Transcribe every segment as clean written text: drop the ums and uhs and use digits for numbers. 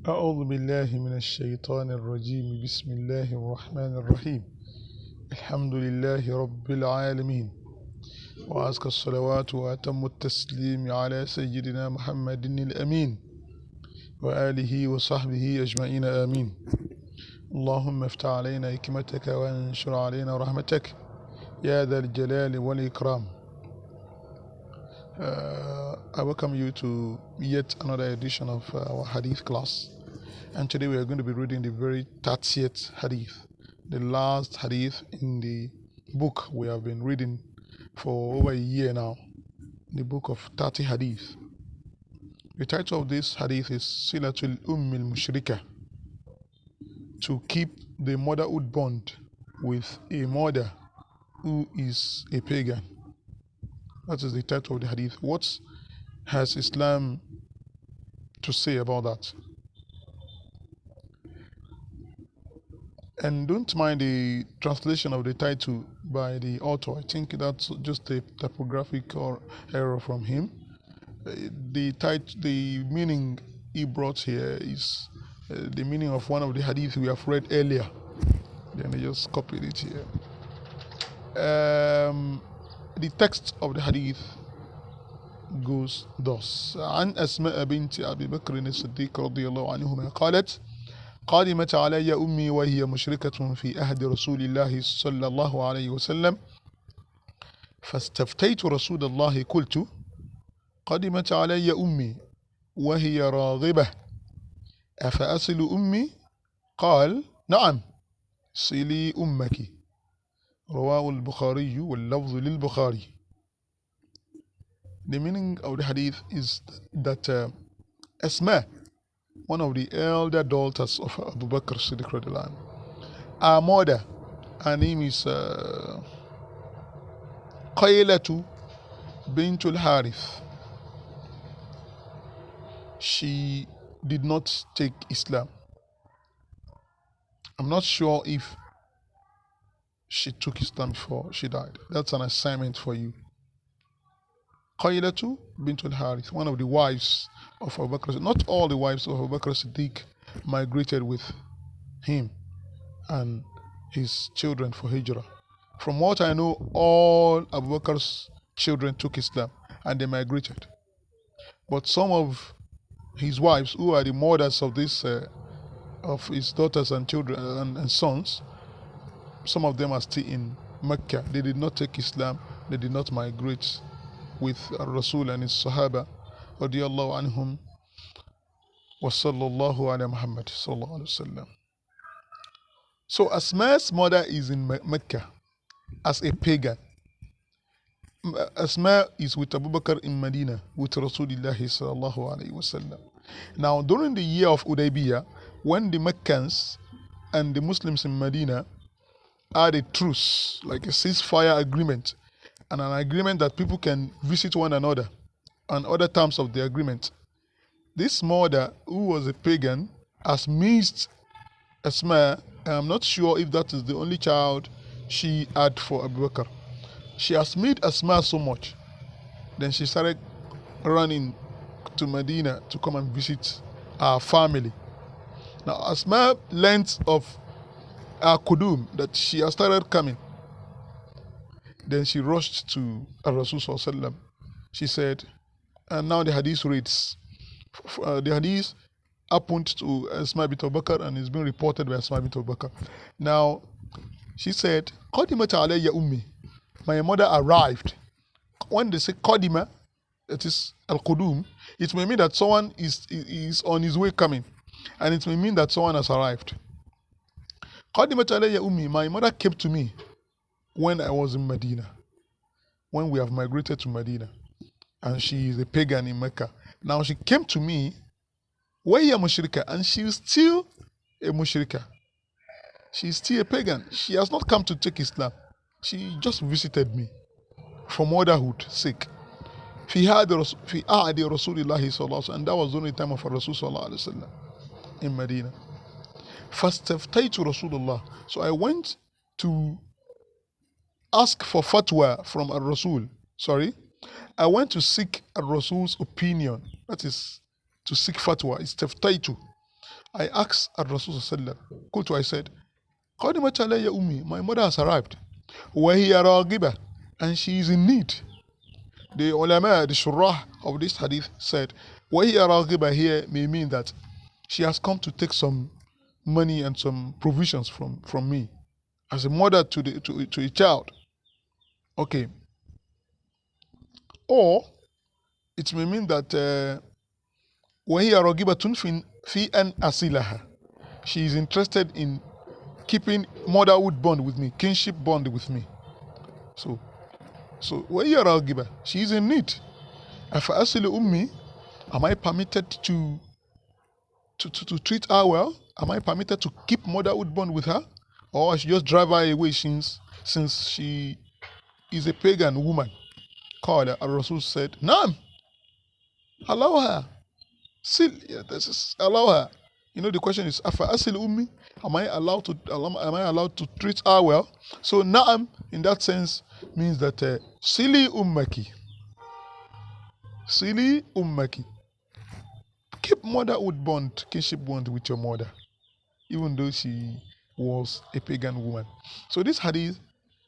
أعوذ بالله من الشيطان الرجيم بسم الله الرحمن الرحيم الحمد لله رب العالمين وأزكى الصلوات وأتم التسليم على سيدنا محمد الأمين وآله وصحبه أجمعين آمين اللهم افتح علينا حكمتك وانشر علينا رحمتك يا ذا الجلال والإكرام. I welcome you to yet another edition of our Hadith class, and today we are going to be reading the very 30th Hadith, the last Hadith in the book we have been reading for over a year now, the book of 30 Hadith. The title of this Hadith is Silatul Ummil Mushrika, to keep the motherhood bond with a mother who is a pagan. That is the title of the Hadith. What has Islam to say about that? And don't mind the translation of the title by the author. I think that's just a typographical error from him. The meaning he brought here is the meaning of one of the hadith we have read earlier. Then I just copied it here. The text of the hadith goes thus: عن أسماء بنت أبي بكر الصديق رضي الله عنهما قالت: قدمت علي أمي وهي مشركة في عهد رسول الله صلى الله عليه وسلم، فاستفتيت رسول الله قلت: قدمت علي أمي وهي راغبة أفأصل أمي؟ قال: نعم صلي أمك. رواه البخاري واللفظ للبخاري. The meaning of the hadith is that Asma, one of the elder daughters of Abu Bakr Siddiq radhiyallahu anhu, our mother, her name is Qaylatu bintul Harith. She did not take Islam. I'm not sure if she took Islam before she died. That's an assignment for you. Qaylatu bintul Harith, one of the wives of Abu Bakr. Not all the wives of Abu Bakr Siddiq migrated with him and his children for Hijrah. From what I know, all Abu Bakr's children took Islam and they migrated. But some of his wives, who are the mothers of his daughters and children and sons, some of them are still in Mecca. They did not take Islam. They did not migrate with Rasul and his Sahaba radiyallahu anhum wa sallallahu ala Muhammad sallallahu alaihi wasallam. So Asma's mother is in Mecca as a pagan. Asma is with Abu Bakr in Medina with Rasulullah sallallahu alaihi wasallam. Now during the year of Udaybiyah, when the Meccans and the Muslims in Medina had a truce, like a ceasefire agreement, and an agreement that people can visit one another, and other terms of the agreement, this mother, who was a pagan, has missed Asma. I'm not sure if that is the only child she had for Abu Bakr. She has missed Asma so much, then she started running to Medina to come and visit her family. Now Asma learnt of her Kudum, that she has started coming. Then she rushed to Rasul sallallahu alaihi wasallam. She said, and now the hadith reads, the hadith happened to Asma bint Abu Bakr and is being reported by Asma bint Abu Bakr. Now, she said, Qadimat alayya ummi. My mother arrived. When they say Qadima, it is al-Qudum, it may mean that someone is on his way coming, and it may mean that someone has arrived. Qadimat alayya ummi. My mother came to me when I was in Medina, when we have migrated to Medina, and she is a pagan in Mecca. Now she came to me, وَهِيَ mushrika, and she is still a mushrika. She is still a pagan. She has not come to take Islam. She just visited me for motherhood sake. في عهد رسول الله صلى الله عليه وسلم, and that was the only time of Rasul صلى الله عليه وسلم in Medina. فاستفتيت رسول الله. So I went to ask for fatwa from Rasul. I went to seek Rasul's opinion. That is to seek fatwa. Istaftaitu. I asked at Rasul sallallahu Kultu, I said, قَدِمَتْ عَلَيَّ أُمِّي, my mother has arrived. وَهِيَ رَاغِبَةٌ, and she is in need. The ulama, the shurrah of this hadith said, وَهِيَ رَاغِبَةٌ here may mean that she has come to take some money and some provisions from me as a mother to a child. Okay. Or it may mean that وَهِيَ رَاغِبَةٌ فِي أَنْ أَصِلَهَا, she is interested in keeping motherhood bond with me, kinship bond with me. So وَهِيَ رَاغِبَةٌ, she is in need. أَفَأَصِلُ أُمِّي, am I permitted to treat her well? Am I permitted to keep motherhood bond with her? Or I should just drive her away since she is a pagan woman? Qala, Rasul said, Naam, allow her. Still, yeah, this is allow her. You know, the question is, Afa asil ummi, am I allowed to treat her well? So Naam in that sense means that Sili ummaki. Sili ummaki. Keep motherhood bond, kinship bond with your mother, even though she was a pagan woman. So this hadith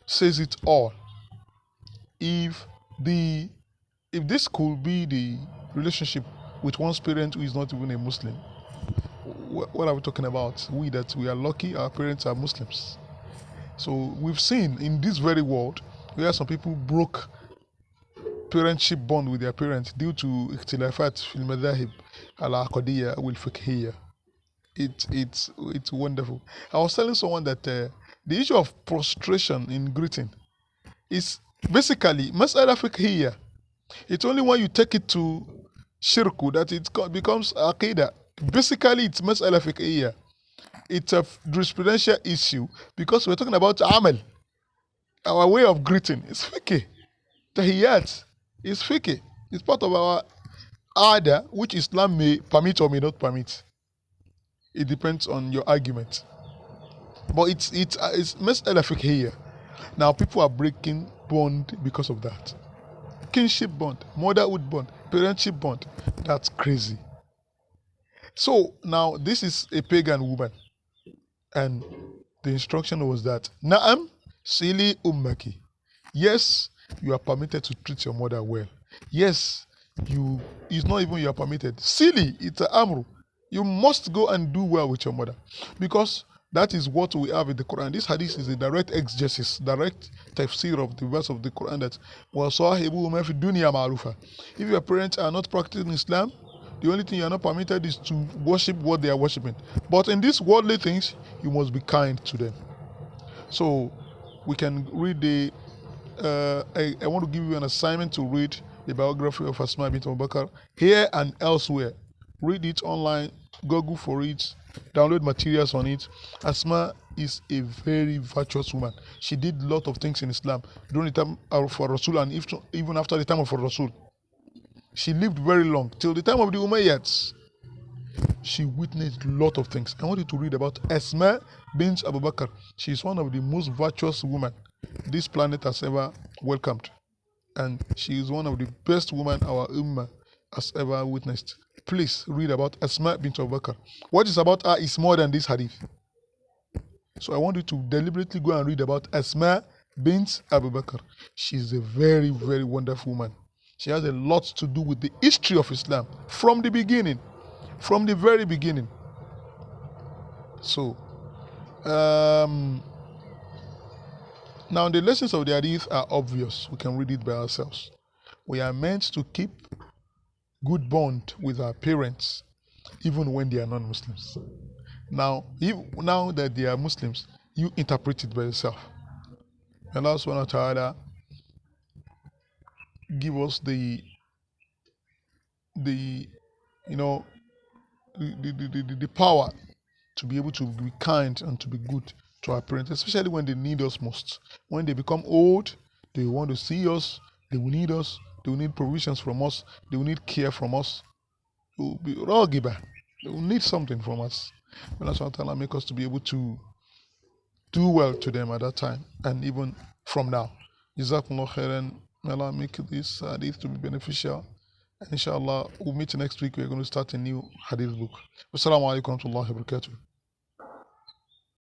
says it all. If this could be the relationship with one's parent who is not even a Muslim, what are we talking about? We are lucky, our parents are Muslims. So we've seen in this very world where some people broke parentship bond with their parents due to ikhtilafat fil madhahib al-aqadiyya wal fiqhiyya. It's wonderful. I was telling someone that the issue of prostration in greeting is basically mas'ala fiqhiyya. It's only when you take it to shirku that it becomes aqidah. Basically, it's mas'ala fiqhiyya. It's a jurisprudential issue because we're talking about amal. Our way of greeting is fiqh. Tahiyyat is fiqh. It's part of our ada, which Islam may permit or may not permit. It depends on your argument. But it's mas'ala fiqhiyya. Now people are breaking bond because of that. Kinship bond, motherhood bond, parentship bond. That's crazy. So now this is a pagan woman, and the instruction was that Naam Sili Ummaki. Yes, you are permitted to treat your mother well. Yes, it's not even you are permitted. Sili, it's an amru. You must go and do well with your mother, because that is what we have in the Quran. This hadith is a direct exegesis, direct tafsir of the verse of the Quran that وَصَاحِبُهُمَا فِي الدُّنْيَا مَعْرُوفًا. If your parents are not practicing Islam, the only thing you are not permitted is to worship what they are worshipping. But in these worldly things, you must be kind to them. So we can read I want to give you an assignment to read the biography of Asma bint Abu Bakr here and elsewhere. Read it online, Google for it, download materials on it. Asma is a very virtuous woman. She did a lot of things in Islam during the time of Rasul and even after the time of Rasul. She lived very long, till the time of the Umayyads. She witnessed a lot of things. I want you to read about Asma bint Abu Bakr. She is one of the most virtuous women this planet has ever welcomed. And she is one of the best women our Ummah has ever witnessed. Please read about Asma bint Abu Bakr. What is about her is more than this hadith. So I want you to deliberately go and read about Asma bint Abu Bakr. She is a very, very wonderful woman. She has a lot to do with the history of Islam from the beginning, from the very beginning. So, now the lessons of the hadith are obvious. We can read it by ourselves. We are meant to keep good bond with our parents, even when they are non-Muslims. Now that they are Muslims, you interpret it by yourself. Allah subhanahu wa ta'ala give us the power to be able to be kind and to be good to our parents, especially when they need us most. When they become old, they want to see us, they will need us, they will need provisions from us, they will need care from us. They will be ragiba. They will need something from us. Allah subhanahu wa ta'ala make us to be able to do well to them at that time and even from now. Jazakumullah khairan. May Allah make this hadith to be beneficial Inshallah, we'll meet next week. We're going to start a new Hadith book. Wassalamu alaikum wa rahmatullahi wa barakatuh.